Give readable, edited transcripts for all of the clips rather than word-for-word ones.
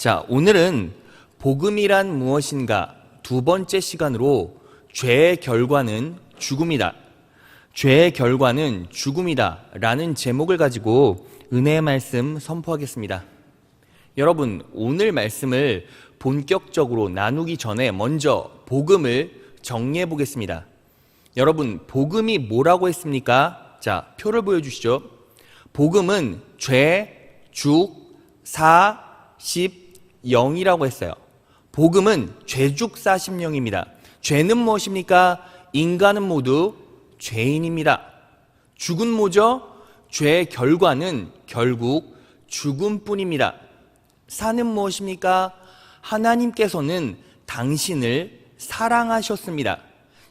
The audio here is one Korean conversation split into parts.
자, 오늘은 복음이란 무엇인가 두 번째 시간으로 죄의 결과는 죽음이다. 죄의 결과는 죽음이다 라는 제목을 가지고 은혜의 말씀 선포하겠습니다. 여러분, 오늘 말씀을 본격적으로 나누기 전에 먼저 복음을 정리해 보겠습니다. 여러분, 복음이 뭐라고 했습니까? 자, 표를 보여주시죠. 복음은 죄, 죽, 사, 십, 영이라고 했어요. 복음은 죄죽 사십령입니다. 죄는 무엇입니까? 인간은 모두 죄인입니다. 죽은 뭐죠? 죄의 결과는 결국 죽음뿐입니다. 사는 무엇입니까? 하나님께서는 당신을 사랑하셨습니다.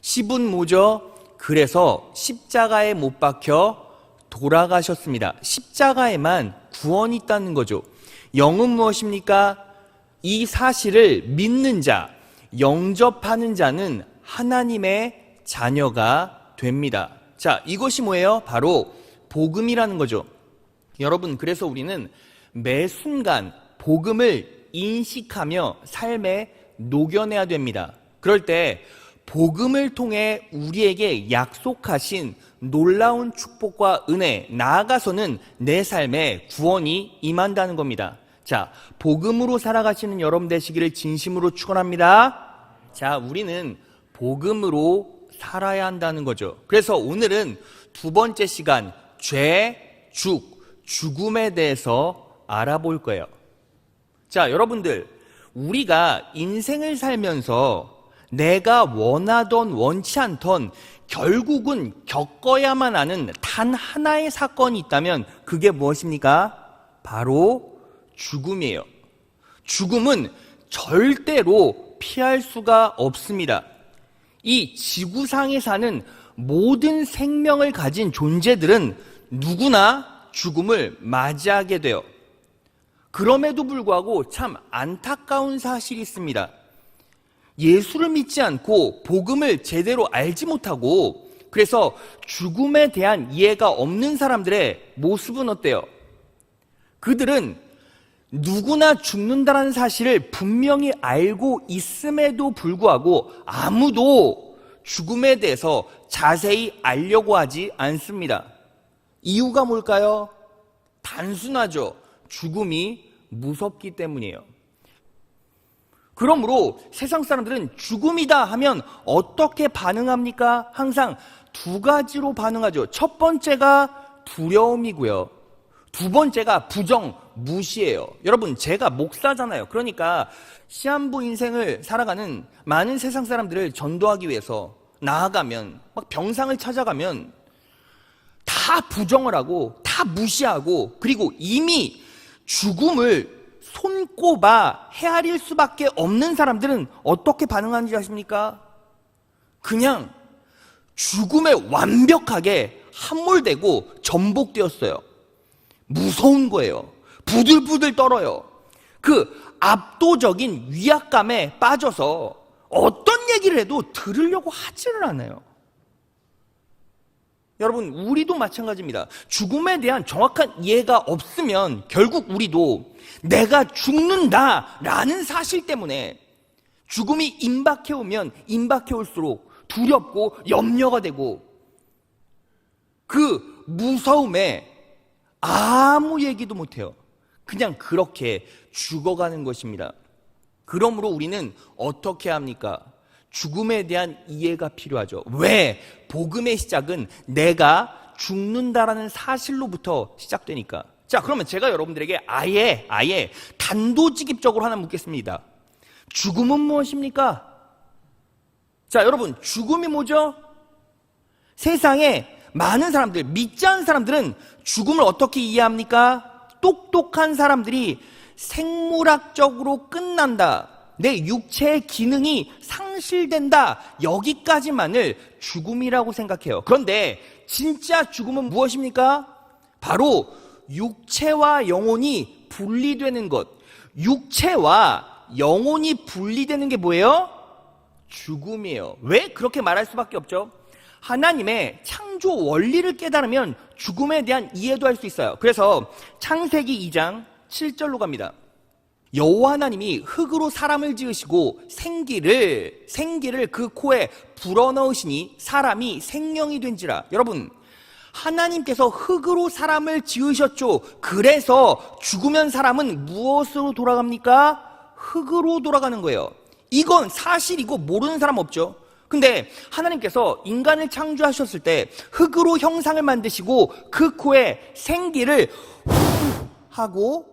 십은 뭐죠? 그래서 십자가에 못 박혀 돌아가셨습니다. 십자가에만 구원이 있다는 거죠. 영은 무엇입니까? 이 사실을 믿는 자, 영접하는 자는 하나님의 자녀가 됩니다. 자, 이것이 뭐예요? 바로 복음이라는 거죠. 여러분, 그래서 우리는 매 순간 복음을 인식하며 삶에 녹여내야 됩니다. 그럴 때 복음을 통해 우리에게 약속하신 놀라운 축복과 은혜, 나아가서는 내 삶에 구원이 임한다는 겁니다. 자, 복음으로 살아가시는 여러분 되시기를 진심으로 축원합니다. 자, 우리는 복음으로 살아야 한다는 거죠. 그래서 오늘은 두 번째 시간, 죄, 죽음에 대해서 알아볼 거예요. 자, 여러분들, 우리가 인생을 살면서 내가 원하던 원치 않던 결국은 겪어야만 하는 단 하나의 사건이 있다면 그게 무엇입니까? 바로 죽음이에요. 죽음은 절대로 피할 수가 없습니다. 이 지구상에 사는 모든 생명을 가진 존재들은 누구나 죽음을 맞이하게 돼요. 그럼에도 불구하고 참 안타까운 사실이 있습니다. 예수를 믿지 않고 복음을 제대로 알지 못하고 그래서 죽음에 대한 이해가 없는 사람들의 모습은 어때요? 그들은 누구나 죽는다는 사실을 분명히 알고 있음에도 불구하고 아무도 죽음에 대해서 자세히 알려고 하지 않습니다. 이유가 뭘까요? 단순하죠. 죽음이 무섭기 때문이에요. 그러므로 세상 사람들은 죽음이다 하면 어떻게 반응합니까? 항상 두 가지로 반응하죠. 첫 번째가 두려움이고요. 두 번째가 부정, 무시예요. 여러분, 제가 목사잖아요. 그러니까 시한부 인생을 살아가는 많은 세상 사람들을 전도하기 위해서 나아가면, 막 병상을 찾아가면 다 부정을 하고 다 무시하고 그리고 이미 죽음을 손꼽아 헤아릴 수밖에 없는 사람들은 어떻게 반응하는지 아십니까? 그냥 죽음에 완벽하게 함몰되고 전복되었어요. 무서운 거예요. 부들부들 떨어요. 그 압도적인 위압감에 빠져서 어떤 얘기를 해도 들으려고 하지를 않아요. 여러분, 우리도 마찬가지입니다. 죽음에 대한 정확한 이해가 없으면 결국 우리도 내가 죽는다라는 사실 때문에 죽음이 임박해오면 임박해올수록 두렵고 염려가 되고 그 무서움에 아무 얘기도 못해요. 그냥 그렇게 죽어가는 것입니다. 그러므로 우리는 어떻게 합니까? 죽음에 대한 이해가 필요하죠. 왜? 복음의 시작은 내가 죽는다라는 사실로부터 시작되니까. 자, 그러면 제가 여러분들에게 아예 단도직입적으로 하나 묻겠습니다. 죽음은 무엇입니까? 자, 여러분, 죽음이 뭐죠? 세상에 많은 사람들, 믿지 않는 사람들은 죽음을 어떻게 이해합니까? 똑똑한 사람들이 생물학적으로 끝난다. 내 육체의 기능이 상실된다. 여기까지만을 죽음이라고 생각해요. 그런데 진짜 죽음은 무엇입니까? 바로 육체와 영혼이 분리되는 것. 육체와 영혼이 분리되는 게 뭐예요? 죽음이에요. 왜 그렇게 말할 수밖에 없죠? 하나님의 창조 원리를 깨달으면 죽음에 대한 이해도 할 수 있어요. 그래서 창세기 2장 7절로 갑니다. 여호와 하나님이 흙으로 사람을 지으시고 생기를 그 코에 불어넣으시니 사람이 생명이 된지라. 여러분, 하나님께서 흙으로 사람을 지으셨죠. 그래서 죽으면 사람은 무엇으로 돌아갑니까? 흙으로 돌아가는 거예요. 이건 사실이고 모르는 사람 없죠. 근데 하나님께서 인간을 창조하셨을 때 흙으로 형상을 만드시고 그 코에 생기를 후 하고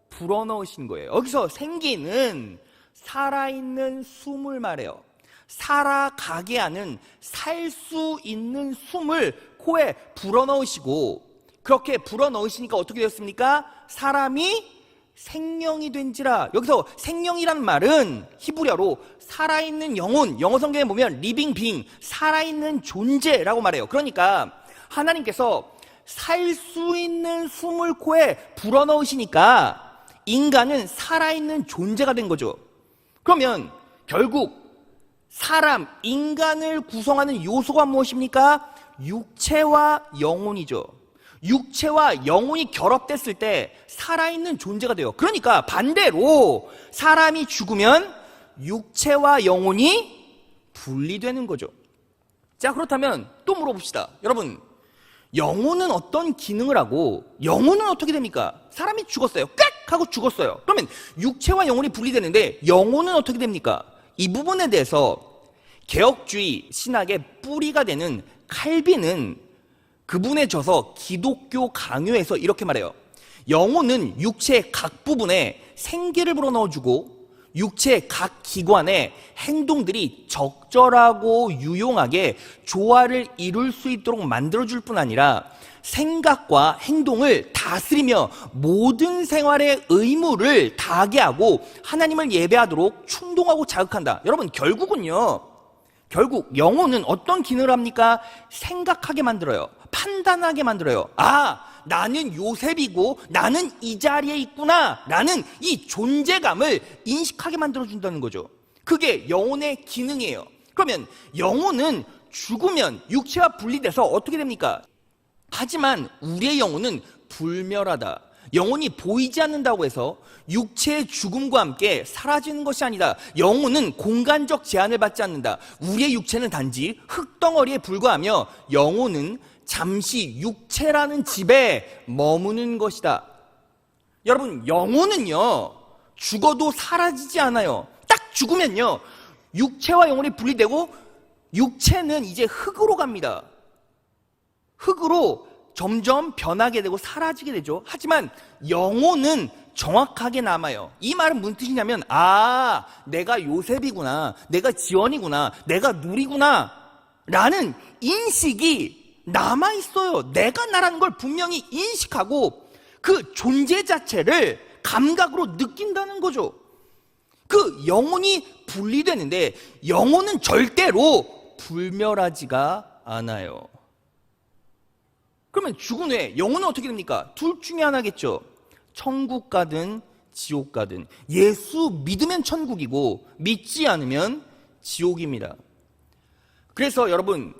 불어넣으신 거예요. 여기서 생기는 살아있는 숨을 말해요. 살아가게 하는, 살 수 있는 숨을 코에 불어넣으시고, 그렇게 불어넣으시니까 어떻게 되었습니까? 사람이 생명이 된지라. 여기서 생명이라는 말은 히브리어로 살아있는 영혼, 영어 성경에 보면 living being, 살아있는 존재라고 말해요. 그러니까 하나님께서 살 수 있는 숨을 코에 불어넣으시니까 인간은 살아있는 존재가 된 거죠. 그러면 결국 사람, 인간을 구성하는 요소가 무엇입니까? 육체와 영혼이죠. 육체와 영혼이 결합됐을 때 살아있는 존재가 돼요. 그러니까 반대로 사람이 죽으면 육체와 영혼이 분리되는 거죠. 자, 그렇다면 또 물어봅시다. 여러분, 영혼은 어떤 기능을 하고 영혼은 어떻게 됩니까? 사람이 죽었어요. 깍! 하고 죽었어요. 그러면 육체와 영혼이 분리되는데 영혼은 어떻게 됩니까? 이 부분에 대해서 개혁주의 신학의 뿌리가 되는 칼빈은 그분에 져서 기독교 강요에서 이렇게 말해요. 영혼은 육체의 각 부분에 생기를 불어넣어주고 육체의 각 기관에 행동들이 적절하고 유용하게 조화를 이룰 수 있도록 만들어줄 뿐 아니라 생각과 행동을 다스리며 모든 생활의 의무를 다하게 하고 하나님을 예배하도록 충동하고 자극한다. 여러분, 결국 영혼은 어떤 기능을 합니까? 생각하게 만들어요. 판단하게 만들어요. 아, 나는 요셉이고 나는 이 자리에 있구나 라는 이 존재감을 인식하게 만들어준다는 거죠. 그게 영혼의 기능이에요. 그러면 영혼은 죽으면 육체와 분리돼서 어떻게 됩니까? 하지만 우리의 영혼은 불멸하다. 영혼이 보이지 않는다고 해서 육체의 죽음과 함께 사라지는 것이 아니다. 영혼은 공간적 제한을 받지 않는다. 우리의 육체는 단지 흙덩어리에 불과하며 영혼은 잠시 육체라는 집에 머무는 것이다. 여러분, 영혼은요 죽어도 사라지지 않아요. 딱 죽으면요 육체와 영혼이 분리되고 육체는 이제 흙으로 갑니다. 흙으로 점점 변하게 되고 사라지게 되죠. 하지만 영혼은 정확하게 남아요. 이 말은 무슨 뜻이냐면, 아, 내가 요셉이구나, 내가 지원이구나, 내가 누리구나 라는 인식이 남아있어요. 내가 나라는 걸 분명히 인식하고 그 존재 자체를 감각으로 느낀다는 거죠. 그 영혼이 분리되는데 영혼은 절대로 불멸하지가 않아요. 그러면 죽은 후에 영혼은 어떻게 됩니까? 둘 중에 하나겠죠. 천국 가든 지옥 가든. 예수 믿으면 천국이고 믿지 않으면 지옥입니다. 그래서 여러분,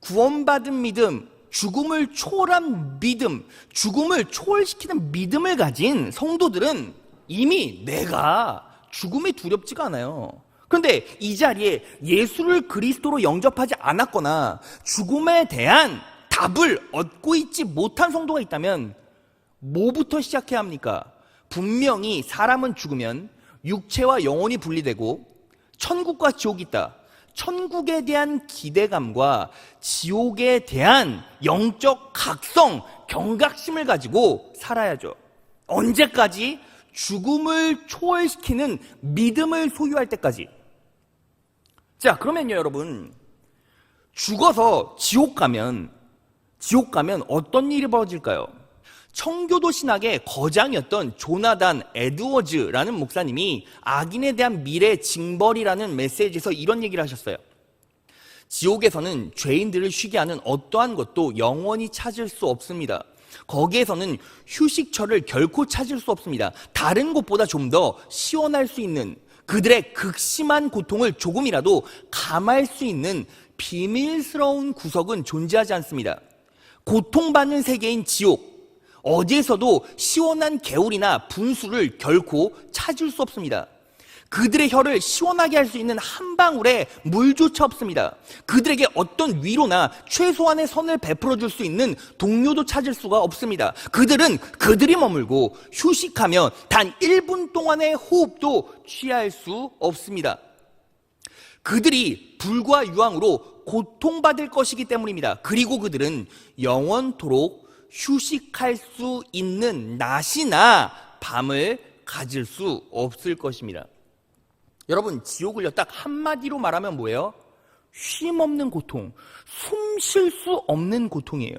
구원받은 믿음, 죽음을 초월한 믿음, 죽음을 초월시키는 믿음을 가진 성도들은 이미 내가 죽음이 두렵지가 않아요. 그런데 이 자리에 예수를 그리스도로 영접하지 않았거나 죽음에 대한 답을 얻고 있지 못한 성도가 있다면 뭐부터 시작해야 합니까? 분명히 사람은 죽으면 육체와 영혼이 분리되고 천국과 지옥이 있다. 천국에 대한 기대감과 지옥에 대한 영적 각성, 경각심을 가지고 살아야죠. 언제까지? 죽음을 초월시키는 믿음을 소유할 때까지. 자, 그러면요 여러분, 죽어서 지옥 가면 어떤 일이 벌어질까요? 청교도 신학의 거장이었던 조나단 에드워즈라는 목사님이 악인에 대한 미래 징벌이라는 메시지에서 이런 얘기를 하셨어요. 지옥에서는 죄인들을 쉬게 하는 어떠한 것도 영원히 찾을 수 없습니다. 거기에서는 휴식처를 결코 찾을 수 없습니다. 다른 곳보다 좀 더 시원할 수 있는, 그들의 극심한 고통을 조금이라도 감할 수 있는 비밀스러운 구석은 존재하지 않습니다. 고통받는 세계인 지옥, 어디에서도 시원한 개울이나 분수를 결코 찾을 수 없습니다. 그들의 혀를 시원하게 할 수 있는 한 방울의 물조차 없습니다. 그들에게 어떤 위로나 최소한의 선을 베풀어 줄 수 있는 동료도 찾을 수가 없습니다. 그들은 그들이 머물고 휴식하며 단 1분 동안의 호흡도 취할 수 없습니다. 그들이 불과 유황으로 고통받을 것이기 때문입니다. 그리고 그들은 영원토록 휴식할 수 있는 낮이나 밤을 가질 수 없을 것입니다. 여러분, 지옥을요, 딱 한마디로 말하면 뭐예요? 쉼 없는 고통, 숨 쉴 수 없는 고통이에요.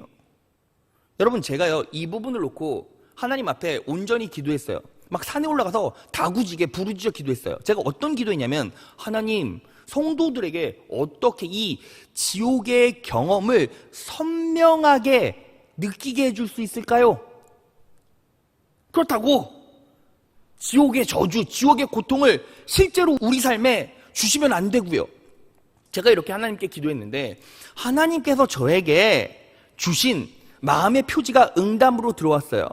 여러분, 제가요, 이 부분을 놓고 하나님 앞에 온전히 기도했어요. 막 산에 올라가서 다구지게 부르짖어 기도했어요. 제가 어떤 기도했냐면, 하나님, 성도들에게 어떻게 이 지옥의 경험을 선명하게 느끼게 해줄 수 있을까요? 그렇다고 지옥의 저주, 지옥의 고통을 실제로 우리 삶에 주시면 안 되고요. 제가 이렇게 하나님께 기도했는데 하나님께서 저에게 주신 마음의 표지가 응답으로 들어왔어요.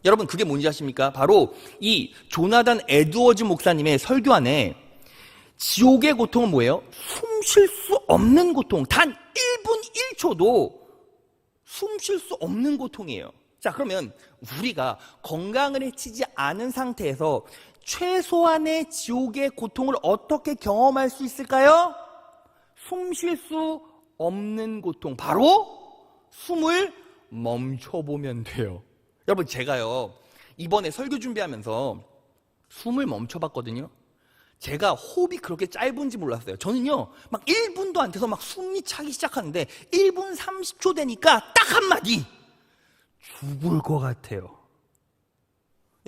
여러분, 그게 뭔지 아십니까? 바로 이 조나단 에드워즈 목사님의 설교 안에 지옥의 고통은 뭐예요? 숨 쉴 수 없는 고통, 단 1분 1초도 숨 쉴 수 없는 고통이에요. 자, 그러면 우리가 건강을 해치지 않은 상태에서 최소한의 지옥의 고통을 어떻게 경험할 수 있을까요? 숨 쉴 수 없는 고통, 바로 숨을 멈춰보면 돼요. 여러분, 제가요 이번에 설교 준비하면서 숨을 멈춰봤거든요. 제가 호흡이 그렇게 짧은지 몰랐어요. 저는요 막 1분도 안 돼서 막 숨이 차기 시작하는데 1분 30초 되니까 딱 한마디, 죽을 것 같아요.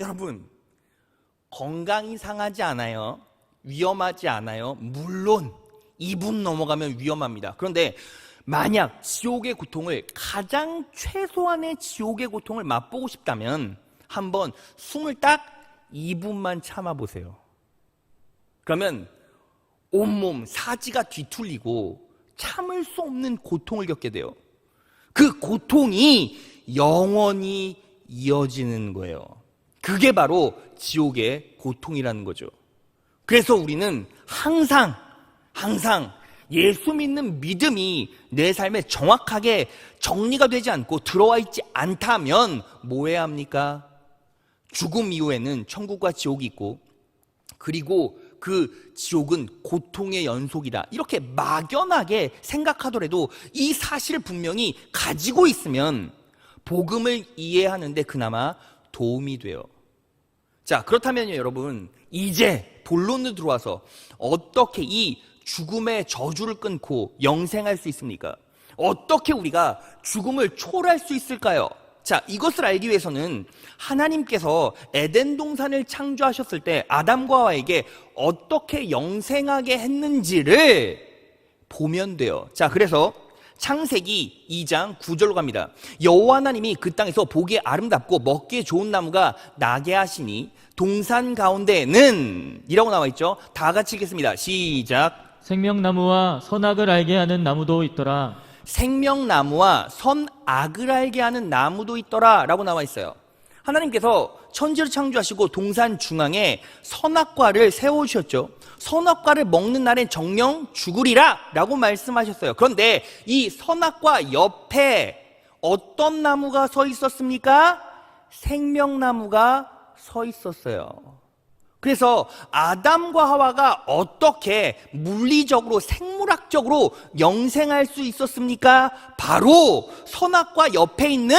여러분, 건강이 상하지 않아요? 위험하지 않아요? 물론 2분 넘어가면 위험합니다. 그런데 만약 지옥의 고통을, 가장 최소한의 지옥의 고통을 맛보고 싶다면 한번 숨을 딱 2분만 참아보세요. 그러면 온몸 사지가 뒤틀리고 참을 수 없는 고통을 겪게 돼요. 그 고통이 영원히 이어지는 거예요. 그게 바로 지옥의 고통이라는 거죠. 그래서 우리는 항상 예수 믿는 믿음이 내 삶에 정확하게 정리가 되지 않고 들어와 있지 않다면 뭐 해야 합니까? 죽음 이후에는 천국과 지옥이 있고, 그리고 그 지옥은 고통의 연속이다, 이렇게 막연하게 생각하더라도 이 사실을 분명히 가지고 있으면 복음을 이해하는데 그나마 도움이 돼요. 자, 그렇다면요 여러분, 이제 본론으로 들어와서 어떻게 이 죽음의 저주를 끊고 영생할 수 있습니까? 어떻게 우리가 죽음을 초월할 수 있을까요? 자, 이것을 알기 위해서는 하나님께서 에덴 동산을 창조하셨을 때 아담과 하와에게 어떻게 영생하게 했는지를 보면 돼요. 자, 그래서 창세기 2장 9절로 갑니다. 여호와 하나님이 그 땅에서 보기에 아름답고 먹기에 좋은 나무가 나게 하시니 동산 가운데에는, 이라고 나와 있죠. 다 같이 읽겠습니다. 시작. 생명나무와 선악을 알게 하는 나무도 있더라. 생명나무와 선악을 알게 하는 나무도 있더라 라고 나와 있어요. 하나님께서 천지를 창조하시고 동산 중앙에 선악과를 세워주셨죠. 선악과를 먹는 날엔 정령 죽으리라 라고 말씀하셨어요. 그런데 이 선악과 옆에 어떤 나무가 서 있었습니까? 생명나무가 서 있었어요. 그래서 아담과 하와가 어떻게 물리적으로, 생물학적으로 영생할 수 있었습니까? 바로 선악과 옆에 있는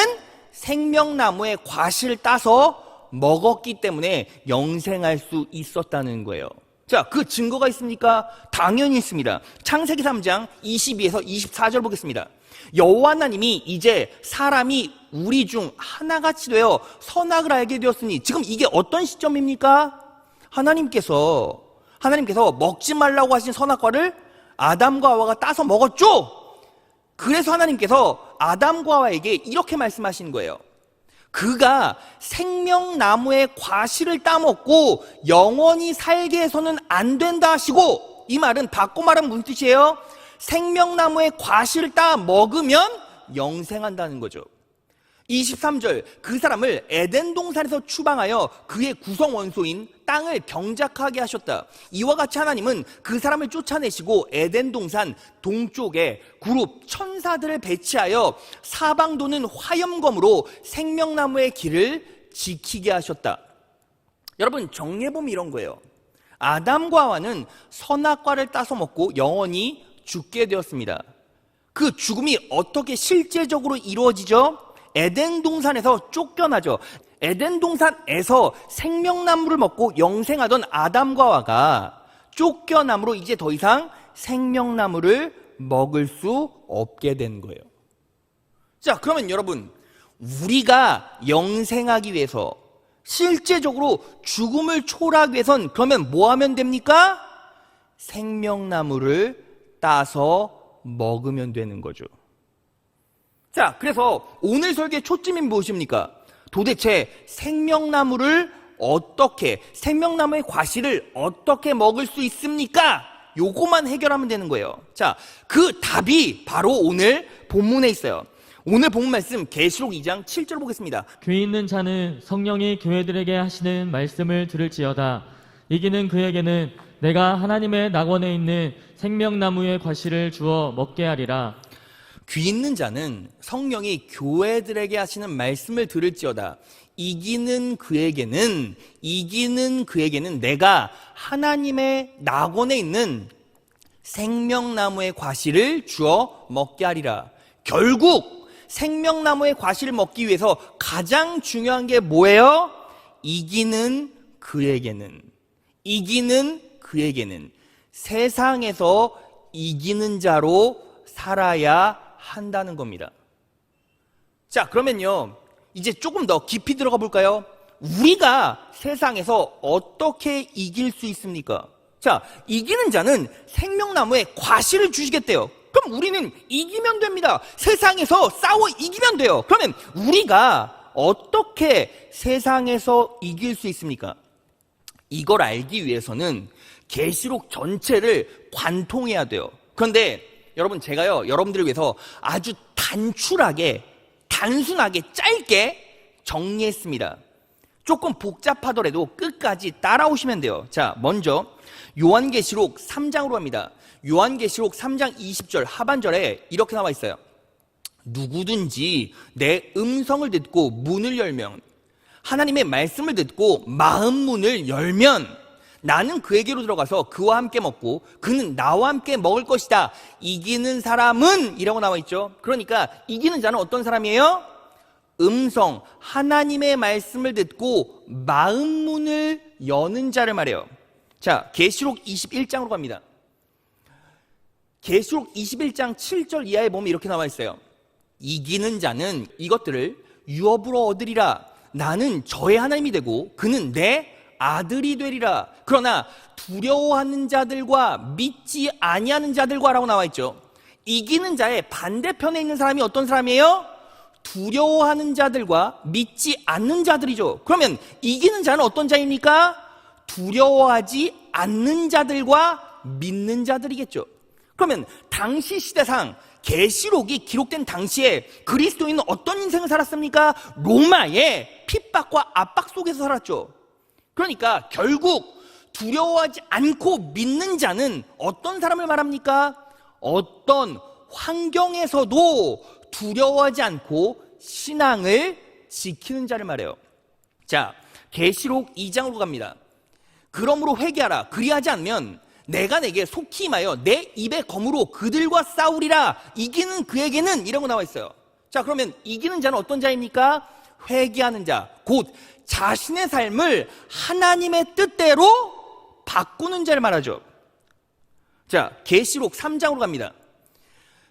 생명나무의 과실을 따서 먹었기 때문에 영생할 수 있었다는 거예요. 자, 그 증거가 있습니까? 당연히 있습니다. 창세기 3장 22에서 24절 보겠습니다. 여호와 하나님이 이제 사람이 우리 중 하나같이 되어 선악을 알게 되었으니, 지금 이게 어떤 시점입니까? 하나님께서 먹지 말라고 하신 선악과를 아담과 하와가 따서 먹었죠? 그래서 하나님께서 아담과 하와에게 이렇게 말씀하신 거예요. 그가 생명나무의 과실을 따먹고 영원히 살게 해서는 안 된다 하시고, 이 말은 바꿔 말하면 무슨 뜻이에요? 생명나무의 과실을 따 먹으면 영생한다는 거죠. 23절, 그 사람을 에덴 동산에서 추방하여 그의 구성 원소인 땅을 경작하게 하셨다. 이와 같이 하나님은 그 사람을 쫓아내시고 에덴 동산 동쪽에 그룹 천사들을 배치하여 사방 도는 화염검으로 생명나무의 길을 지키게 하셨다. 여러분, 정리해보면 이런 거예요. 아담과 하와는 선악과를 따서 먹고 영원히 죽게 되었습니다. 그 죽음이 어떻게 실제적으로 이루어지죠? 에덴 동산에서 쫓겨나죠. 에덴 동산에서 생명나무를 먹고 영생하던 아담과 하와가 쫓겨남으로 이제 더 이상 생명나무를 먹을 수 없게 된 거예요. 자, 그러면 여러분, 우리가 영생하기 위해서 실제적으로 죽음을 초월하기 위해선 그러면 뭐 하면 됩니까? 생명나무를 따서 먹으면 되는 거죠. 자, 그래서 오늘 설교의 초점이 무엇입니까? 도대체 생명나무의 과실을 어떻게 먹을 수 있습니까? 요거만 해결하면 되는 거예요. 자, 그 답이 바로 오늘 본문에 있어요. 오늘 본문 말씀 계시록 2장 7절 보겠습니다. 귀 있는 자는 성령이 교회들에게 하시는 말씀을 들을지어다. 이기는 그에게는 내가 하나님의 낙원에 있는 생명나무의 과실을 주어 먹게 하리라. 귀 있는 자는 성령이 교회들에게 하시는 말씀을 들을지어다. 이기는 그에게는 내가 하나님의 낙원에 있는 생명나무의 과실을 주어 먹게 하리라. 결국 생명나무의 과실을 먹기 위해서 가장 중요한 게 뭐예요? 이기는 그에게는 세상에서 이기는 자로 살아야 한다는 겁니다. 자, 그러면요, 이제 조금 더 깊이 들어가 볼까요? 우리가 세상에서 어떻게 이길 수 있습니까? 자, 이기는 자는 생명나무의 과실을 주시겠대요. 그럼 우리는 이기면 됩니다. 세상에서 싸워 이기면 돼요. 그러면 우리가 어떻게 세상에서 이길 수 있습니까? 이걸 알기 위해서는 계시록 전체를 관통해야 돼요. 그런데 여러분, 제가요, 여러분들을 위해서 아주 단순하게 짧게 정리했습니다. 조금 복잡하더라도 끝까지 따라오시면 돼요. 자, 먼저 요한계시록 3장으로 갑니다. 요한계시록 3장 20절 하반절에 이렇게 나와 있어요. 누구든지 내 음성을 듣고 문을 열면, 하나님의 말씀을 듣고 마음 문을 열면 나는 그에게로 들어가서 그와 함께 먹고 그는 나와 함께 먹을 것이다. 이기는 사람은 이라고 나와 있죠. 그러니까 이기는 자는 어떤 사람이에요? 하나님의 말씀을 듣고 마음 문을 여는 자를 말해요. 자, 계시록 21장으로 갑니다. 계시록 21장 7절 이하에 보면 이렇게 나와 있어요. 이기는 자는 이것들을 유업으로 얻으리라. 나는 저의 하나님이 되고 그는 내 아들이 되리라. 그러나 두려워하는 자들과 믿지 아니하는 자들과 라고 나와 있죠. 이기는 자의 반대편에 있는 사람이 어떤 사람이에요? 두려워하는 자들과 믿지 않는 자들이죠. 그러면 이기는 자는 어떤 자입니까? 두려워하지 않는 자들과 믿는 자들이겠죠. 그러면 당시 시대상 계시록이 기록된 당시에 그리스도인은 어떤 인생을 살았습니까? 로마의 핍박과 압박 속에서 살았죠. 그러니까 결국 두려워하지 않고 믿는 자는 어떤 사람을 말합니까? 어떤 환경에서도 두려워하지 않고 신앙을 지키는 자를 말해요. 자, 계시록 2장으로 갑니다. 그러므로 회개하라. 그리하지 않으면 내가 내게 속히 임하여 내 입의 검으로 그들과 싸우리라. 이기는 그에게는 이라고 나와 있어요. 자, 그러면 이기는 자는 어떤 자입니까? 회개하는 자, 곧 자신의 삶을 하나님의 뜻대로 바꾸는 자를 말하죠. 자, 계시록 3장으로 갑니다.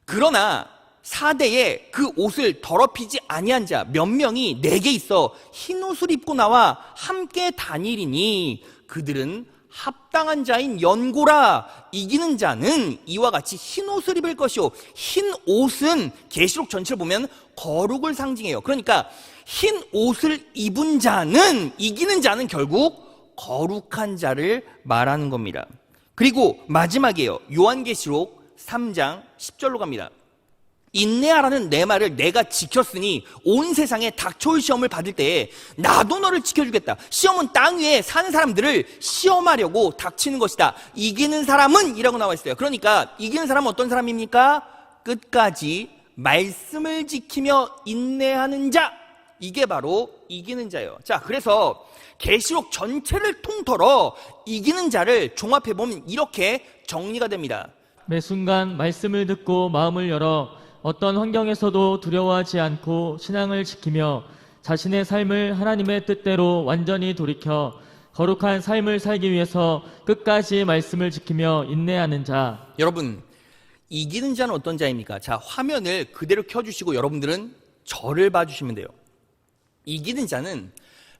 그러나 사대에 그 옷을 더럽히지 아니한 자 몇 명이 내게 있어 흰 옷을 입고 나와 함께 다니리니 그들은 합당한 자인 연고라. 이기는 자는 이와 같이 흰 옷을 입을 것이요. 흰 옷은 계시록 전체를 보면 거룩을 상징해요. 그러니까 흰 옷을 입은 자는, 이기는 자는 결국 거룩한 자를 말하는 겁니다. 그리고 마지막이에요. 요한계시록 3장 10절로 갑니다. 인내하라는 내 말을 내가 지켰으니 온 세상에 닥쳐올 시험을 받을 때에 나도 너를 지켜주겠다. 시험은 땅 위에 사는 사람들을 시험하려고 닥치는 것이다. 이기는 사람은 이라고 나와 있어요. 그러니까 이기는 사람은 어떤 사람입니까? 끝까지 말씀을 지키며 인내하는 자, 이게 바로 이기는 자예요. 자, 그래서 계시록 전체를 통틀어 이기는 자를 종합해보면 이렇게 정리가 됩니다. 매 순간 말씀을 듣고 마음을 열어 어떤 환경에서도 두려워하지 않고 신앙을 지키며 자신의 삶을 하나님의 뜻대로 완전히 돌이켜 거룩한 삶을 살기 위해서 끝까지 말씀을 지키며 인내하는 자. 여러분, 이기는 자는 어떤 자입니까? 자, 화면을 그대로 켜주시고 여러분들은 저를 봐주시면 돼요. 이기는 자는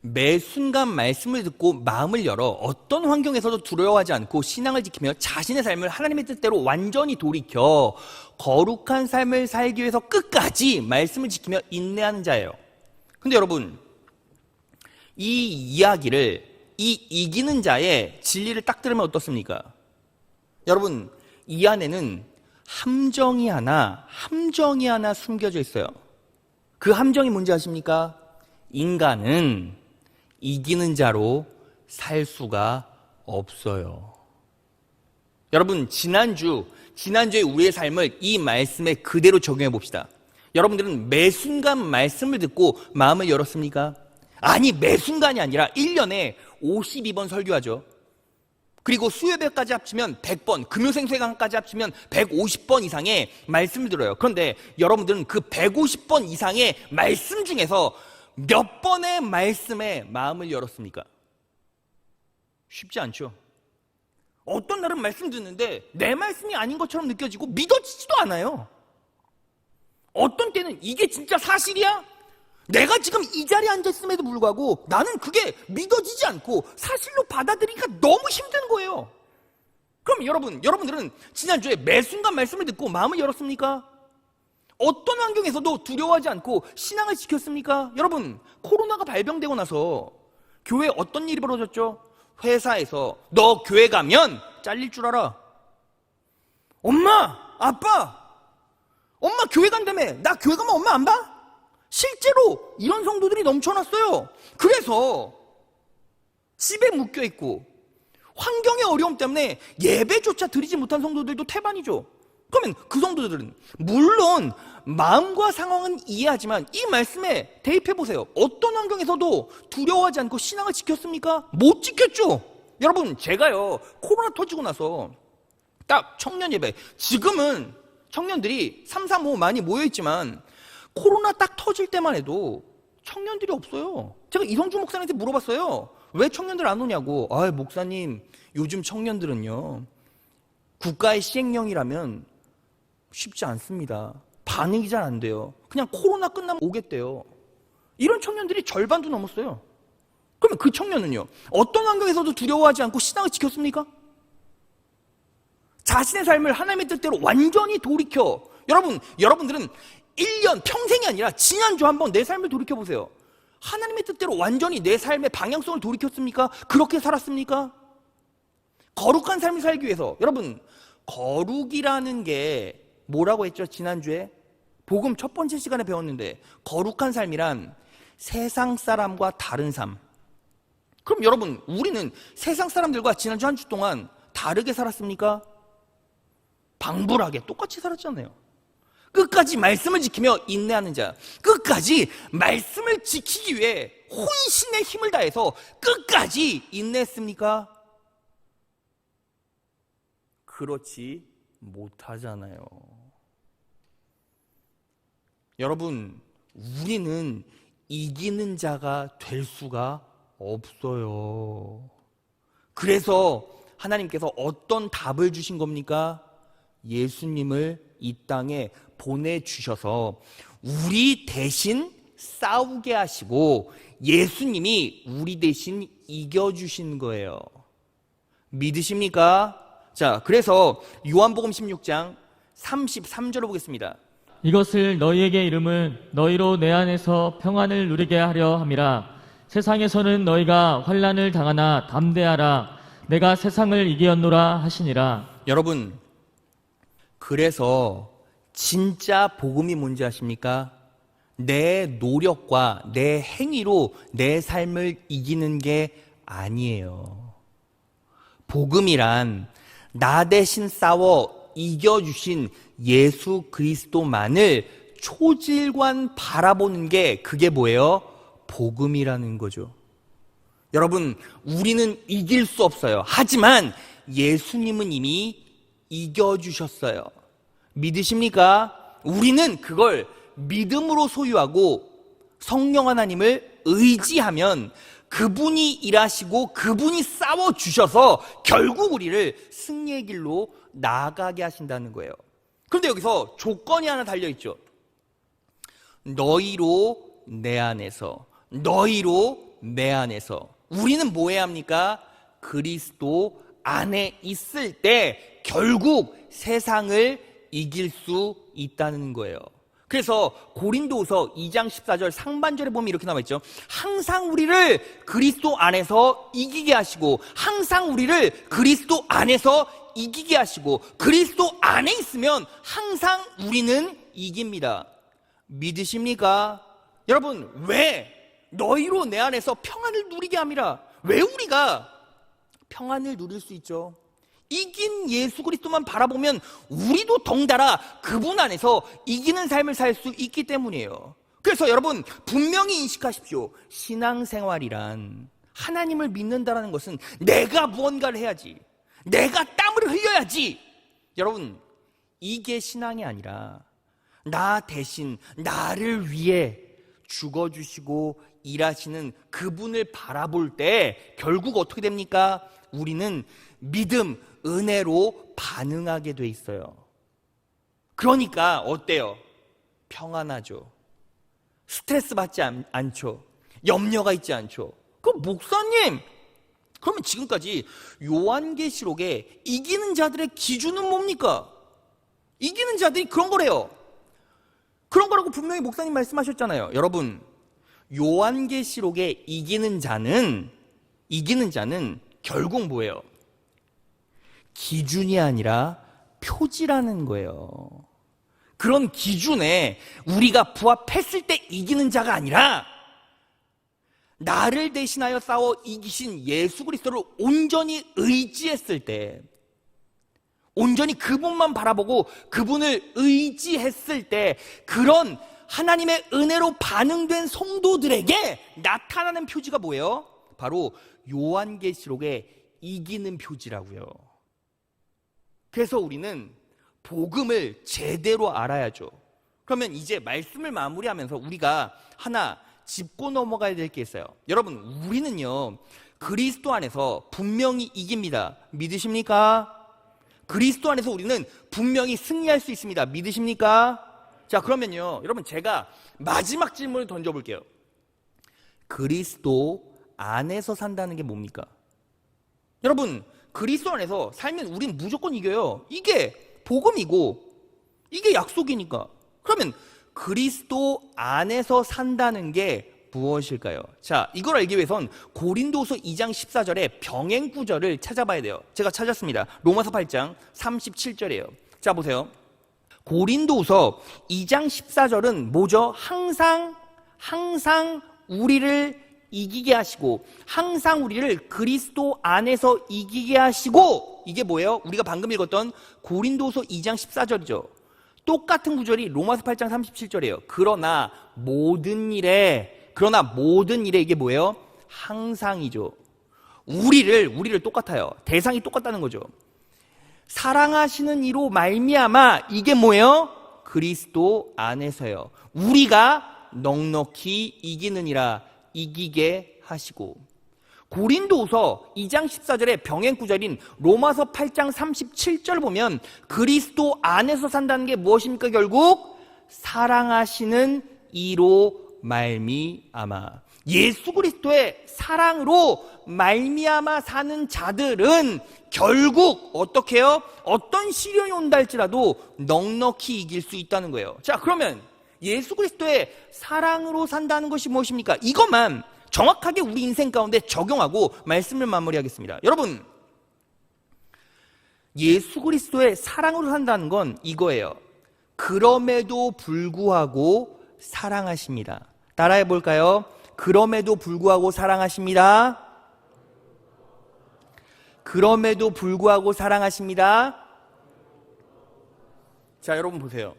매 순간 말씀을 듣고 마음을 열어 어떤 환경에서도 두려워하지 않고 신앙을 지키며 자신의 삶을 하나님의 뜻대로 완전히 돌이켜 거룩한 삶을 살기 위해서 끝까지 말씀을 지키며 인내하는 자예요. 근데 여러분, 이 이야기를, 이 이기는 자의 진리를 딱 들으면 어떻습니까? 여러분, 이 안에는 함정이 하나 숨겨져 있어요. 그 함정이 뭔지 아십니까? 인간은 이기는 자로 살 수가 없어요. 여러분, 지난주에 우리의 삶을 이 말씀에 그대로 적용해 봅시다. 여러분들은 매 순간 말씀을 듣고 마음을 열었습니까? 아니, 매 순간이 아니라 1년에 52번 설교하죠. 그리고 수요예배까지 합치면 100번, 금요생수회강까지 합치면 150번 이상의 말씀을 들어요. 그런데 여러분들은 그 150번 이상의 말씀 중에서 몇 번의 말씀에 마음을 열었습니까? 쉽지 않죠. 어떤 날은 말씀 듣는데 내 말씀이 아닌 것처럼 느껴지고 믿어지지도 않아요. 어떤 때는 이게 진짜 사실이야? 내가 지금 이 자리에 앉았음에도 불구하고 나는 그게 믿어지지 않고 사실로 받아들이기가 너무 힘든 거예요. 그럼 여러분들은 지난주에 매 순간 말씀을 듣고 마음을 열었습니까? 어떤 환경에서도 두려워하지 않고 신앙을 지켰습니까? 여러분, 코로나가 발병되고 나서 교회에 어떤 일이 벌어졌죠? 회사에서 너 교회 가면 잘릴 줄 알아. 엄마, 아빠, 엄마 교회 간다며. 나 교회 가면 엄마 안 봐? 실제로 이런 성도들이 넘쳐났어요. 그래서 집에 묶여있고 환경의 어려움 때문에 예배조차 드리지 못한 성도들도 태반이죠. 그러면 그 성도들은 물론 마음과 상황은 이해하지만 이 말씀에 대입해보세요. 어떤 환경에서도 두려워하지 않고 신앙을 지켰습니까? 못 지켰죠. 여러분, 제가요 코로나 터지고 나서 딱 청년 예배, 지금은 청년들이 3, 3, 5 많이 모여있지만 코로나 딱 터질 때만 해도 청년들이 없어요. 제가 이성주 목사님한테 물어봤어요. 왜 청년들 안 오냐고. 아, 목사님, 요즘 청년들은요 국가의 시행령이라면 쉽지 않습니다. 반응이 잘 안 돼요. 그냥 코로나 끝나면 오겠대요. 이런 청년들이 절반도 넘었어요. 그러면 그 청년은요 어떤 환경에서도 두려워하지 않고 신앙을 지켰습니까? 자신의 삶을 하나님의 뜻대로 완전히 돌이켜. 여러분들은 1년, 평생이 아니라 지난주 한번 내 삶을 돌이켜보세요. 하나님의 뜻대로 완전히 내 삶의 방향성을 돌이켰습니까? 그렇게 살았습니까? 거룩한 삶을 살기 위해서. 여러분, 거룩이라는 게 뭐라고 했죠? 지난주에 복음 첫 번째 시간에 배웠는데 거룩한 삶이란 세상 사람과 다른 삶. 그럼 여러분, 우리는 세상 사람들과 지난주 한 주 동안 다르게 살았습니까? 방불하게 똑같이 살았잖아요. 끝까지 말씀을 지키며 인내하는 자, 끝까지 말씀을 지키기 위해 혼신의 힘을 다해서 끝까지 인내했습니까? 그렇지 못하잖아요. 여러분, 우리는 이기는 자가 될 수가 없어요. 그래서 하나님께서 어떤 답을 주신 겁니까? 예수님을 이 땅에 보내주셔서 우리 대신 싸우게 하시고 예수님이 우리 대신 이겨주신 거예요. 믿으십니까? 자, 그래서 요한복음 16장 33절을 보겠습니다. 이것을 너희에게 이름은 너희로 내 안에서 평안을 누리게 하려 함이라. 세상에서는 너희가 환난을 당하나 담대하라. 내가 세상을 이기었노라 하시니라. 여러분, 그래서 진짜 복음이 뭔지 아십니까? 내 노력과 내 행위로 내 삶을 이기는 게 아니에요. 복음이란 나 대신 싸워 이겨주신 예수 그리스도만을 초질관 바라보는 게 그게 뭐예요? 복음이라는 거죠. 여러분, 우리는 이길 수 없어요. 하지만 예수님은 이미 이겨주셨어요. 믿으십니까? 우리는 그걸 믿음으로 소유하고 성령 하나님을 의지하면 그분이 일하시고 그분이 싸워주셔서 결국 우리를 승리의 길로 나아가게 하신다는 거예요. 그런데 여기서 조건이 하나 달려있죠. 너희로 내 안에서, 너희로 내 안에서. 우리는 뭐 해야 합니까? 그리스도 안에 있을 때 결국 세상을 이길 수 있다는 거예요. 그래서 고린도후서 2장 14절 상반절에 보면 이렇게 나와 있죠. 항상 우리를 그리스도 안에서 이기게 하시고, 항상 우리를 그리스도 안에서 이기게 하시고, 그리스도 안에 있으면 항상 우리는 이깁니다. 믿으십니까? 여러분, 왜 너희로 내 안에서 평안을 누리게 함이라? 왜 우리가 평안을 누릴 수 있죠? 이긴 예수 그리스도만 바라보면 우리도 덩달아 그분 안에서 이기는 삶을 살 수 있기 때문이에요. 그래서 여러분, 분명히 인식하십시오. 신앙생활이란, 하나님을 믿는다는 것은 내가 무언가를 해야지, 내가 땀을 흘려야지. 여러분, 이게 신앙이 아니라 나 대신 나를 위해 죽어주시고 일하시는 그분을 바라볼 때 결국 어떻게 됩니까? 우리는 믿음, 은혜로 반응하게 돼 있어요. 그러니까 어때요? 평안하죠. 스트레스 받지 않죠. 염려가 있지 않죠. 그럼 목사님, 그러면 지금까지 요한계시록에 이기는 자들의 기준은 뭡니까? 이기는 자들이 그런 거래요. 그런 거라고 분명히 목사님 말씀하셨잖아요. 여러분, 요한계시록에 이기는 자는 결국 뭐예요? 기준이 아니라 표지라는 거예요. 그런 기준에 우리가 부합했을 때 이기는 자가 아니라 나를 대신하여 싸워 이기신 예수 그리스도를 온전히 의지했을 때, 온전히 그분만 바라보고 그분을 의지했을 때, 그런 하나님의 은혜로 반응된 성도들에게 나타나는 표지가 뭐예요? 바로 요한계시록의 이기는 표지라고요. 그래서 우리는 복음을 제대로 알아야죠. 그러면 이제 말씀을 마무리하면서 우리가 하나 짚고 넘어가야 될 게 있어요. 여러분, 우리는요 그리스도 안에서 분명히 이깁니다. 믿으십니까? 그리스도 안에서 우리는 분명히 승리할 수 있습니다. 믿으십니까? 자, 그러면요 여러분, 제가 마지막 질문을 던져볼게요. 그리스도 안에서 산다는 게 뭡니까? 여러분, 그리스도 안에서 살면 우린 무조건 이겨요. 이게 복음이고 이게 약속이니까. 그러면 그리스도 안에서 산다는 게 무엇일까요? 자, 이걸 알기 위해선 고린도후서 2장 14절에 병행 구절을 찾아봐야 돼요. 제가 찾았습니다. 로마서 8장 37절이에요. 자, 보세요. 고린도후서 2장 14절은 뭐죠? 항상 우리를 이기게 하시고, 항상 우리를 그리스도 안에서 이기게 하시고, 이게 뭐예요? 우리가 방금 읽었던 고린도후서 2장 14절이죠. 똑같은 구절이 로마서 8장 37절이에요. 그러나 모든 일에 이게 뭐예요? 항상이죠. 우리를 똑같아요. 대상이 똑같다는 거죠. 사랑하시는 이로 말미암아, 이게 뭐예요? 그리스도 안에서요. 우리가 넉넉히 이기느니라, 이기게 하시고. 고린도후서 2장 14절의 병행 구절인 로마서 8장 37절 보면 그리스도 안에서 산다는 게 무엇입니까? 결국 사랑하시는 이로 말미암아. 예수 그리스도의 사랑으로 말미암아 사는 자들은 결국 어떻게 해요? 어떤 시련이 온다 할지라도 넉넉히 이길 수 있다는 거예요. 자, 그러면 예수 그리스도의 사랑으로 산다는 것이 무엇입니까? 이것만 정확하게 우리 인생 가운데 적용하고 말씀을 마무리하겠습니다. 여러분, 예수 그리스도의 사랑으로 산다는 건 이거예요. 그럼에도 불구하고 사랑하십니다. 따라해 볼까요? 그럼에도 불구하고 사랑하십니다. 그럼에도 불구하고 사랑하십니다. 자, 여러분 보세요.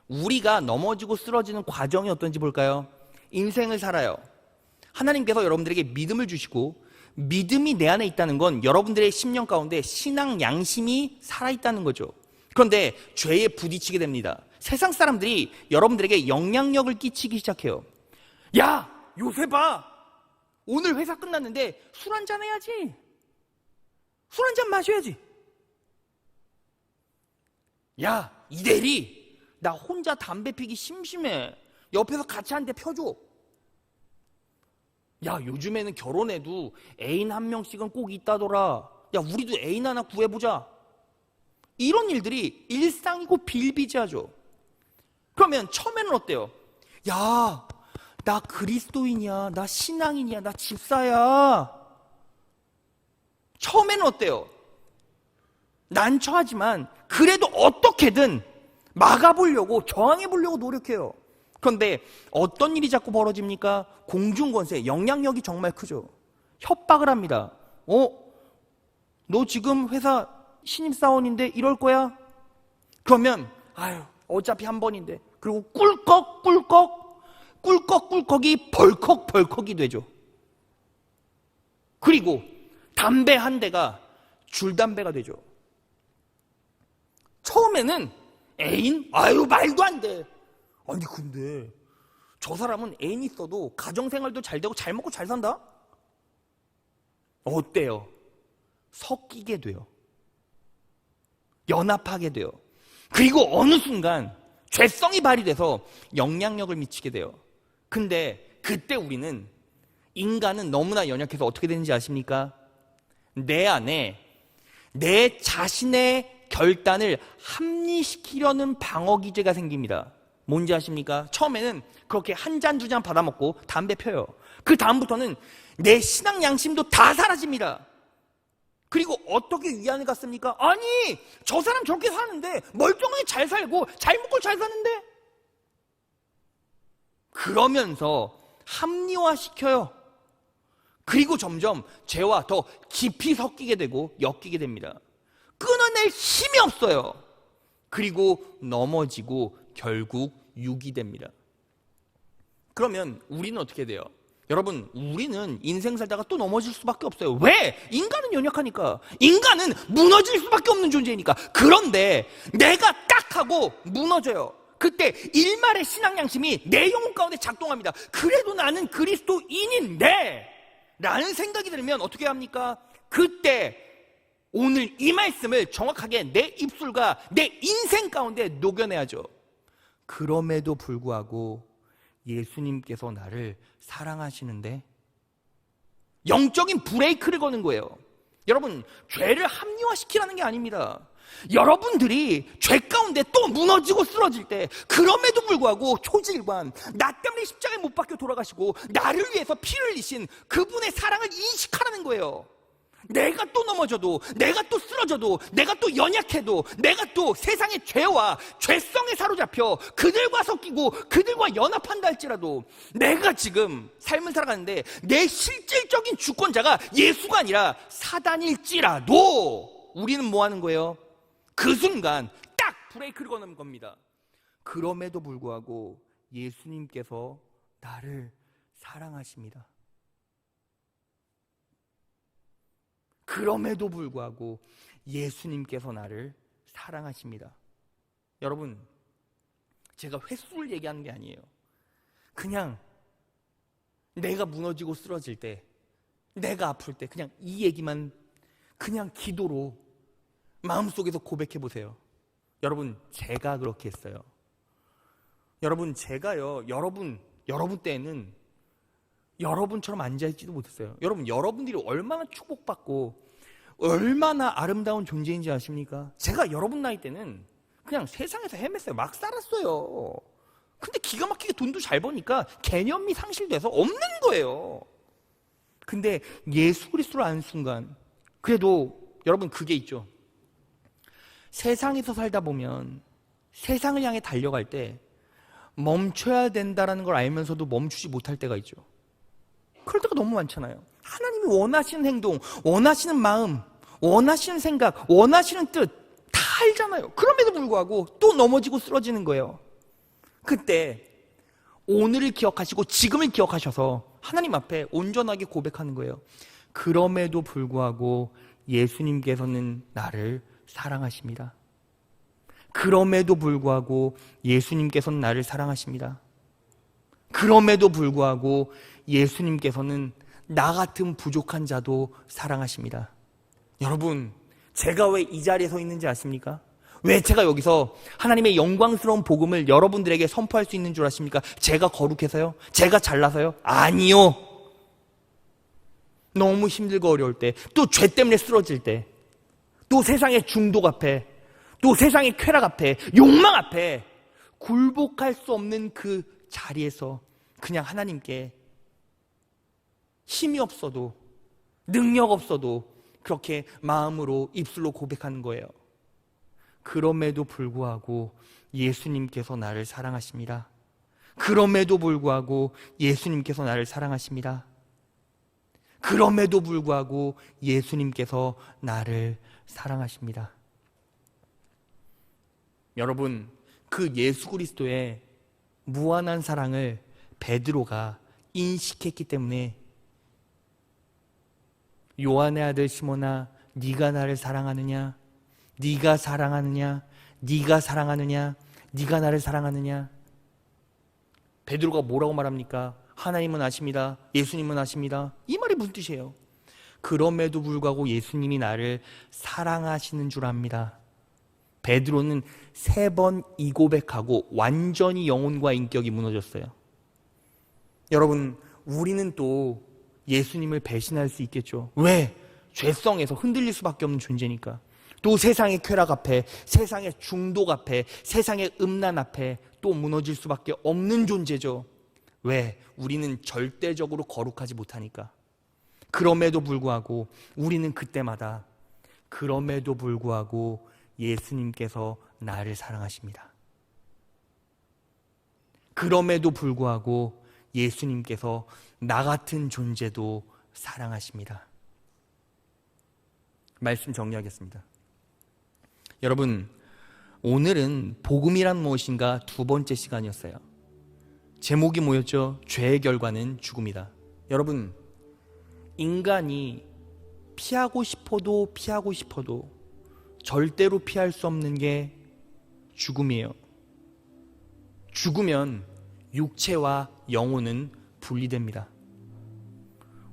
우리가 넘어지고 쓰러지는 과정이 어떤지 볼까요? 인생을 살아요. 하나님께서 여러분들에게 믿음을 주시고, 믿음이 내 안에 있다는 건 여러분들의 심령 가운데 신앙 양심이 살아있다는 거죠. 그런데 죄에 부딪히게 됩니다. 세상 사람들이 여러분들에게 영향력을 끼치기 시작해요. 야, 요새 봐. 오늘 회사 끝났는데 술 한잔 해야지. 술 한잔 마셔야지. 야, 이대리, 나 혼자 담배 피기 심심해. 옆에서 같이 한 대 펴줘. 야, 요즘에는 결혼해도 애인 한 명씩은 꼭 있다더라. 야, 우리도 애인 하나 구해보자. 이런 일들이 일상이고 비일비재하죠. 그러면 처음에는 어때요? 야, 나 그리스도인이야. 나 신앙인이야. 나 집사야. 처음에는 어때요? 난처하지만 그래도 어떻게든 막아보려고, 저항해보려고 노력해요. 그런데 어떤 일이 자꾸 벌어집니까? 공중권세, 영향력이 정말 크죠. 협박을 합니다. 너 지금 회사 신입사원인데 이럴 거야? 그러면 아유, 어차피 한 번인데. 그리고 꿀꺽꿀꺽이 벌컥벌컥이 되죠. 그리고 담배 한 대가 줄담배가 되죠. 처음에는 애인? 아유, 말도 안 돼. 아니, 근데 저 사람은 애인 있어도 가정생활도 잘 되고 잘 먹고 잘 산다? 어때요? 섞이게 돼요. 연합하게 돼요. 그리고 어느 순간 죄성이 발휘돼서 영향력을 미치게 돼요. 근데 그때 우리는, 인간은 너무나 연약해서 어떻게 되는지 아십니까? 내 안에 내 자신의 결단을 합리시키려는 방어 기제가 생깁니다. 뭔지 아십니까? 처음에는 그렇게 한 잔, 두 잔 받아먹고 담배 펴요. 그 다음부터는 내 신앙 양심도 다 사라집니다. 그리고 어떻게 위안을 갖습니까? 아니, 저 사람 저렇게 사는데 멀쩡하게 잘 살고 잘 먹고 잘 사는데? 그러면서 합리화시켜요. 그리고 점점 죄와 더 깊이 섞이게 되고 엮이게 됩니다. 끊어낼 힘이 없어요. 그리고 넘어지고 결국 유기됩니다. 그러면 우리는 어떻게 돼요? 여러분, 우리는 인생 살다가 또 넘어질 수밖에 없어요. 왜? 인간은 연약하니까. 인간은 무너질 수밖에 없는 존재니까. 그런데 내가 딱 하고 무너져요. 그때 일말의 신앙 양심이 내 영혼 가운데 작동합니다. 그래도 나는 그리스도인인데 라는 생각이 들면 어떻게 합니까? 그때 오늘 이 말씀을 정확하게 내 입술과 내 인생 가운데 녹여내야죠. 그럼에도 불구하고 예수님께서 나를 사랑하시는데, 영적인 브레이크를 거는 거예요. 여러분, 죄를 합리화시키라는 게 아닙니다. 여러분들이 죄 가운데 또 무너지고 쓰러질 때, 그럼에도 불구하고 초질관, 나 때문에 십자가에 못 박혀 돌아가시고 나를 위해서 피를 흘리신 그분의 사랑을 인식하라는 거예요. 내가 또 넘어져도, 내가 또 쓰러져도, 내가 또 연약해도, 내가 또 세상의 죄와 죄성에 사로잡혀 그들과 섞이고 그들과 연합한다 할지라도, 내가 지금 삶을 살아가는데 내 실질적인 주권자가 예수가 아니라 사단일지라도 우리는 뭐 하는 거예요? 그 순간 딱 브레이크를 거는 겁니다. 그럼에도 불구하고 예수님께서 나를 사랑하십니다. 그럼에도 불구하고 예수님께서 나를 사랑하십니다. 여러분, 제가 횟수를 얘기하는 게 아니에요. 그냥 내가 무너지고 쓰러질 때, 내가 아플 때 그냥 이 얘기만 그냥 기도로 마음속에서 고백해 보세요. 여러분, 제가 그렇게 했어요. 여러분, 제가요, 여러분 때에는 여러분처럼 앉아있지도 못했어요. 여러분, 여러분들이 얼마나 축복받고 얼마나 아름다운 존재인지 아십니까? 제가 여러분 나이 때는 그냥 세상에서 헤맸어요. 막 살았어요. 근데 기가 막히게 돈도 잘 버니까 개념이 상실돼서 없는 거예요. 근데 예수 그리스도를 아는 순간, 그래도 여러분 그게 있죠. 세상에서 살다 보면 세상을 향해 달려갈 때 멈춰야 된다는 걸 알면서도 멈추지 못할 때가 있죠. 그럴 때가 너무 많잖아요. 하나님이 원하시는 행동, 원하시는 마음, 원하시는 생각, 원하시는 뜻 다 알잖아요. 그럼에도 불구하고 또 넘어지고 쓰러지는 거예요. 그때 오늘을 기억하시고 지금을 기억하셔서 하나님 앞에 온전하게 고백하는 거예요. 그럼에도 불구하고 예수님께서는 나를 사랑하십니다. 그럼에도 불구하고 예수님께서는 나를 사랑하십니다. 그럼에도 불구하고 예수님께서는 나 같은 부족한 자도 사랑하십니다. 여러분, 제가 왜 이 자리에 서 있는지 아십니까? 왜 제가 여기서 하나님의 영광스러운 복음을 여러분들에게 선포할 수 있는 줄 아십니까? 제가 거룩해서요? 제가 잘나서요? 아니요. 너무 힘들고 어려울 때, 또 죄 때문에 쓰러질 때, 또 세상의 중독 앞에, 또 세상의 쾌락 앞에, 욕망 앞에 굴복할 수 없는 그 자리에서 그냥 하나님께 힘이 없어도, 능력 없어도 그렇게 마음으로 입술로 고백하는 거예요. 그럼에도 불구하고 예수님께서 나를 사랑하십니다. 그럼에도 불구하고 예수님께서 나를 사랑하십니다. 그럼에도 불구하고 예수님께서 나를 사랑하십니다. 여러분, 그 예수 그리스도의 무한한 사랑을 베드로가 인식했기 때문에 요한의 아들 시몬아, 네가 나를 사랑하느냐? 네가 사랑하느냐? 네가 사랑하느냐? 네가 나를 사랑하느냐? 베드로가 뭐라고 말합니까? 하나님은 아십니다. 예수님은 아십니다. 이 말이 무슨 뜻이에요? 그럼에도 불구하고 예수님이 나를 사랑하시는 줄 압니다. 베드로는 3번 이 고백하고 완전히 영혼과 인격이 무너졌어요. 여러분, 우리는 또 예수님을 배신할 수 있겠죠. 왜? 죄성에서 흔들릴 수밖에 없는 존재니까. 또 세상의 쾌락 앞에, 세상의 중독 앞에, 세상의 음란 앞에 또 무너질 수밖에 없는 존재죠. 왜? 우리는 절대적으로 거룩하지 못하니까. 그럼에도 불구하고 우리는 그때마다 그럼에도 불구하고 예수님께서 나를 사랑하십니다. 그럼에도 불구하고 예수님께서 나 같은 존재도 사랑하십니다. 말씀 정리하겠습니다. 여러분, 오늘은 복음이란 무엇인가 2번째 시간이었어요. 제목이 뭐였죠? 죄의 결과는 죽음이다. 여러분, 인간이 피하고 싶어도 절대로 피할 수 없는 게 죽음이에요. 죽으면 육체와 영혼은 분리됩니다.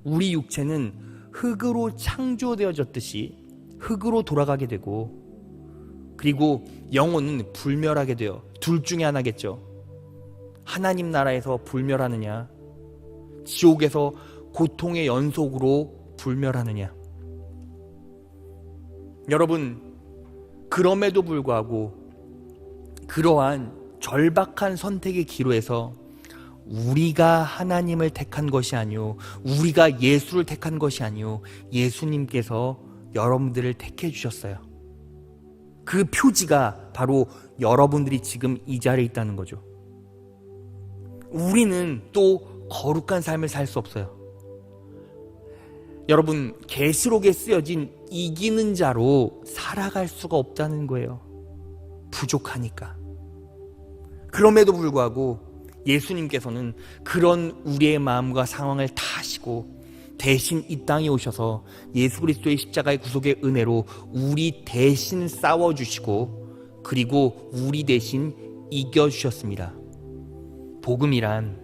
우리 육체는 흙으로 창조되어졌듯이 흙으로 돌아가게 되고, 그리고 영혼은 불멸하게 돼요. 둘 중에 하나겠죠. 하나님 나라에서 불멸하느냐, 지옥에서 고통의 연속으로 불멸하느냐. 여러분, 그럼에도 불구하고 그러한 절박한 선택의 기로에서 우리가 하나님을 택한 것이 아니요, 우리가 예수를 택한 것이 아니요, 예수님께서 여러분들을 택해 주셨어요. 그 표지가 바로 여러분들이 지금 이 자리에 있다는 거죠. 우리는 또 거룩한 삶을 살 수 없어요. 여러분, 계시록에 쓰여진 이기는 자로 살아갈 수가 없다는 거예요. 부족하니까. 그럼에도 불구하고 예수님께서는 그런 우리의 마음과 상황을 다 아시고 대신 이 땅에 오셔서 예수 그리스도의 십자가의 구속의 은혜로 우리 대신 싸워주시고, 그리고 우리 대신 이겨주셨습니다. 복음이란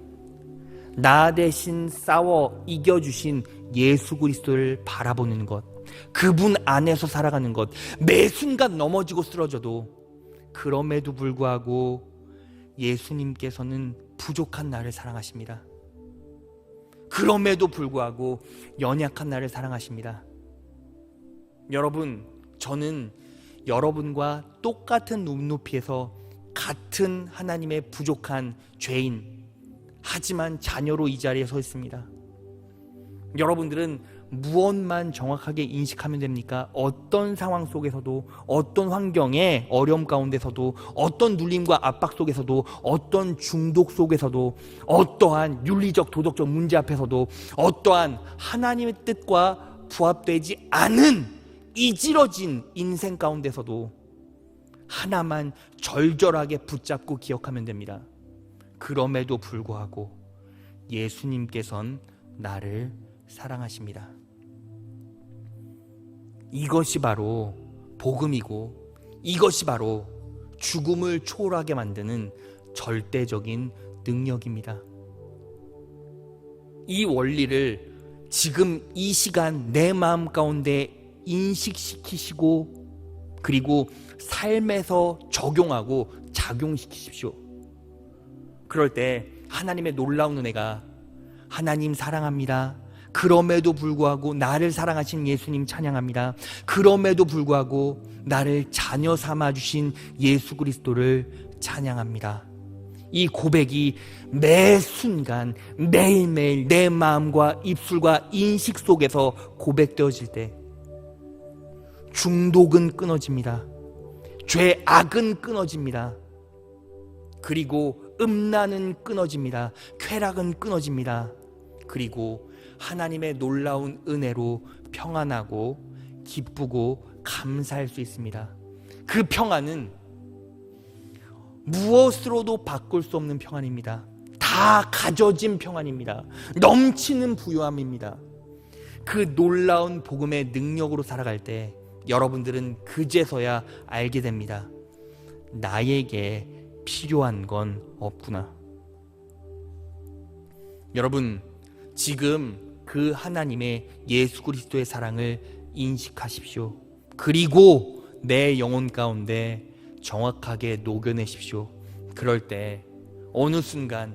나 대신 싸워 이겨주신 예수 그리스도를 바라보는 것, 그분 안에서 살아가는 것. 매 순간 넘어지고 쓰러져도 그럼에도 불구하고 예수님께서는 부족한 나를 사랑하십니다. 그럼에도 불구하고 연약한 나를 사랑하십니다. 여러분, 저는 여러분과 똑같은 눈높이에서 같은 하나님의 부족한 죄인, 하지만 자녀로 이 자리에 서 있습니다. 여러분들은 무엇만 정확하게 인식하면 됩니까? 어떤 상황 속에서도, 어떤 환경의 어려움 가운데서도, 어떤 눌림과 압박 속에서도, 어떤 중독 속에서도, 어떠한 윤리적 도덕적 문제 앞에서도, 어떠한 하나님의 뜻과 부합되지 않은 이지러진 인생 가운데서도 하나만 절절하게 붙잡고 기억하면 됩니다. 그럼에도 불구하고 예수님께서는 나를 사랑하십니다. 이것이 바로 복음이고, 이것이 바로 죽음을 초월하게 만드는 절대적인 능력입니다. 이 원리를 지금 이 시간 내 마음 가운데 인식시키시고, 그리고 삶에서 적용하고 작용시키십시오. 그럴 때 하나님의 놀라운 은혜가, 하나님 사랑합니다, 그럼에도 불구하고 나를 사랑하신 예수님 찬양합니다, 그럼에도 불구하고 나를 자녀 삼아주신 예수 그리스도를 찬양합니다, 이 고백이 매 순간 매일매일 내 마음과 입술과 인식 속에서 고백되어질 때 중독은 끊어집니다. 죄악은 끊어집니다. 그리고 음란은 끊어집니다. 쾌락은 끊어집니다. 그리고 하나님의 놀라운 은혜로 평안하고 기쁘고 감사할 수 있습니다. 그 평안은 무엇으로도 바꿀 수 없는 평안입니다. 다 가져진 평안입니다. 넘치는 부요함입니다. 그 놀라운 복음의 능력으로 살아갈 때 여러분들은 그제서야 알게 됩니다. 나에게 필요한 건 없구나. 여러분, 지금 그 하나님의 예수 그리스도의 사랑을 인식하십시오. 그리고 내 영혼 가운데 정확하게 녹여내십시오. 그럴 때 어느 순간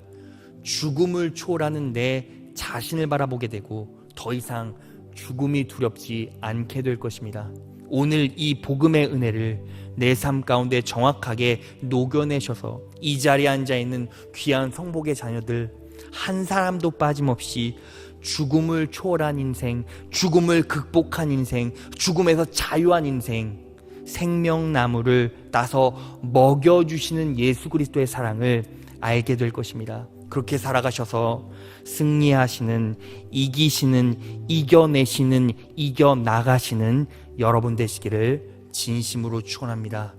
죽음을 초월하는 내 자신을 바라보게 되고 더 이상 죽음이 두렵지 않게 될 것입니다. 오늘 이 복음의 은혜를 내 삶 가운데 정확하게 녹여내셔서 이 자리에 앉아있는 귀한 성복의 자녀들 한 사람도 빠짐없이 죽음을 초월한 인생, 죽음을 극복한 인생, 죽음에서 자유한 인생, 생명나무를 따서 먹여주시는 예수 그리스도의 사랑을 알게 될 것입니다. 그렇게 살아가셔서 승리하시는, 이기시는, 이겨내시는, 이겨나가시는 여러분 되시기를 진심으로 축원합니다.